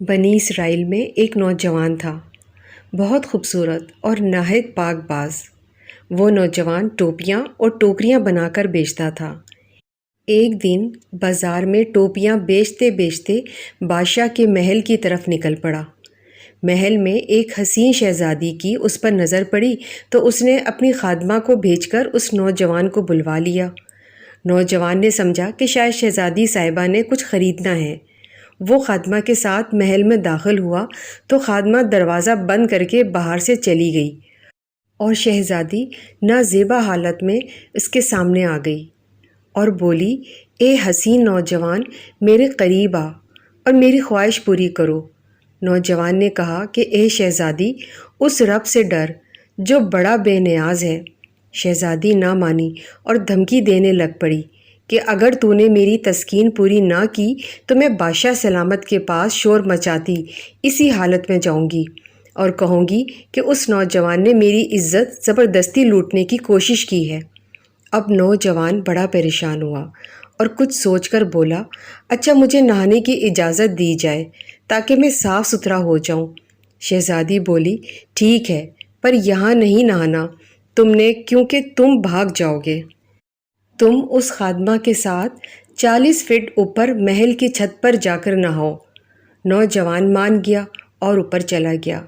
بنی اسرائیل میں ایک نوجوان تھا، بہت خوبصورت اور نہایت پاک باز۔ وہ نوجوان ٹوپیاں اور ٹوکریاں بنا کر بیچتا تھا۔ ایک دن بازار میں ٹوپیاں بیچتے بیچتے بادشاہ کے محل کی طرف نکل پڑا۔ محل میں ایک حسین شہزادی کی اس پر نظر پڑی تو اس نے اپنی خادمہ کو بھیج کر اس نوجوان کو بلوا لیا۔ نوجوان نے سمجھا کہ شاید شہزادی صاحبہ نے کچھ خریدنا ہے۔ وہ خادمہ کے ساتھ محل میں داخل ہوا تو خادمہ دروازہ بند کر کے باہر سے چلی گئی اور شہزادی نازیبا حالت میں اس کے سامنے آ گئی اور بولی، اے حسین نوجوان، میرے قریب آ اور میری خواہش پوری کرو۔ نوجوان نے کہا کہ اے شہزادی، اس رب سے ڈر جو بڑا بے نیاز ہے۔ شہزادی نہ مانی اور دھمکی دینے لگ پڑی کہ اگر تو نے میری تسکین پوری نہ کی تو میں بادشاہ سلامت کے پاس شور مچاتی اسی حالت میں جاؤں گی اور کہوں گی کہ اس نوجوان نے میری عزت زبردستی لوٹنے کی کوشش کی ہے۔ اب نوجوان بڑا پریشان ہوا اور کچھ سوچ کر بولا، اچھا مجھے نہانے کی اجازت دی جائے تاکہ میں صاف ستھرا ہو جاؤں۔ شہزادی بولی، ٹھیک ہے، پر یہاں نہیں نہانا تم نے، کیونکہ تم بھاگ جاؤ گے۔ تم اس خادمہ کے ساتھ 40 فٹ اوپر محل کی چھت پر جا کر نہاؤ۔ نوجوان مان گیا اور اوپر چلا گیا۔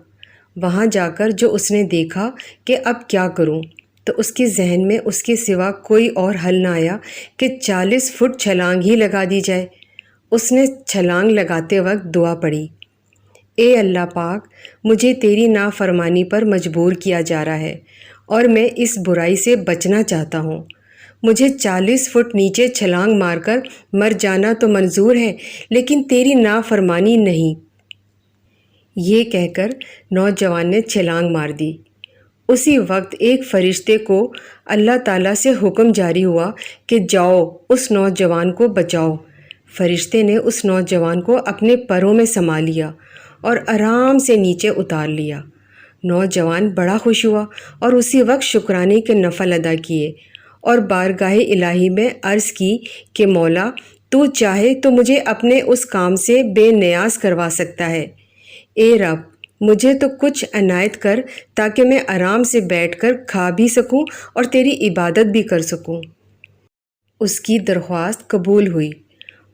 وہاں جا کر جو اس نے دیکھا کہ اب کیا کروں، تو اس کے ذہن میں اس کے سوا کوئی اور حل نہ آیا کہ 40 فٹ چھلانگ ہی لگا دی جائے۔ اس نے چھلانگ لگاتے وقت دعا پڑھی، اے اللہ پاک، مجھے تیری نافرمانی پر مجبور کیا جا رہا ہے اور میں اس برائی سے بچنا چاہتا ہوں۔ مجھے 40 فٹ نیچے چھلانگ مار کر مر جانا تو منظور ہے، لیکن تیری نافرمانی نہیں۔ یہ کہہ کر نوجوان نے چھلانگ مار دی۔ اسی وقت ایک فرشتے کو اللہ تعالیٰ سے حکم جاری ہوا کہ جاؤ اس نوجوان کو بچاؤ۔ فرشتے نے اس نوجوان کو اپنے پروں میں سما لیا اور آرام سے نیچے اتار لیا۔ نوجوان بڑا خوش ہوا اور اسی وقت شکرانے کے نفل ادا کیے اور بارگاہ الہی میں عرض کی کہ مولا، تو چاہے تو مجھے اپنے اس کام سے بے نیاز کروا سکتا ہے۔ اے رب، مجھے تو کچھ عنایت کر تاکہ میں آرام سے بیٹھ کر کھا بھی سکوں اور تیری عبادت بھی کر سکوں۔ اس کی درخواست قبول ہوئی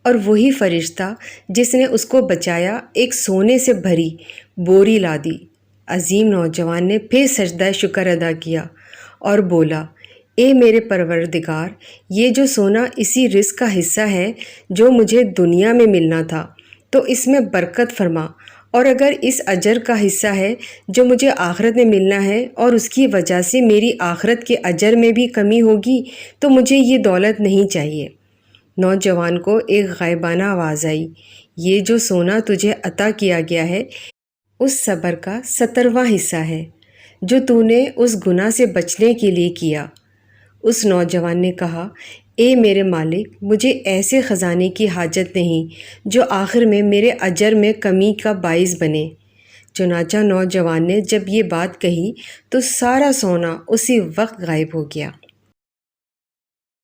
اور وہی فرشتہ جس نے اس کو بچایا ایک سونے سے بھری بوری لا دی۔ عظیم نوجوان نے پھر سجدہ شکر ادا کیا اور بولا، اے میرے پروردگار، یہ جو سونا اسی رزق کا حصہ ہے جو مجھے دنیا میں ملنا تھا، تو اس میں برکت فرما، اور اگر اس اجر کا حصہ ہے جو مجھے آخرت میں ملنا ہے اور اس کی وجہ سے میری آخرت کے اجر میں بھی کمی ہوگی تو مجھے یہ دولت نہیں چاہیے۔ نوجوان کو ایک غائبانہ آواز آئی، یہ جو سونا تجھے عطا کیا گیا ہے اس صبر کا 70واں حصہ ہے جو تو نے اس گناہ سے بچنے کے لیے کیا۔ اس نوجوان نے کہا، اے میرے مالک، مجھے ایسے خزانے کی حاجت نہیں جو آخر میں میرے اجر میں کمی کا باعث بنے۔ چنانچہ نوجوان نے جب یہ بات کہی تو سارا سونا اسی وقت غائب ہو گیا۔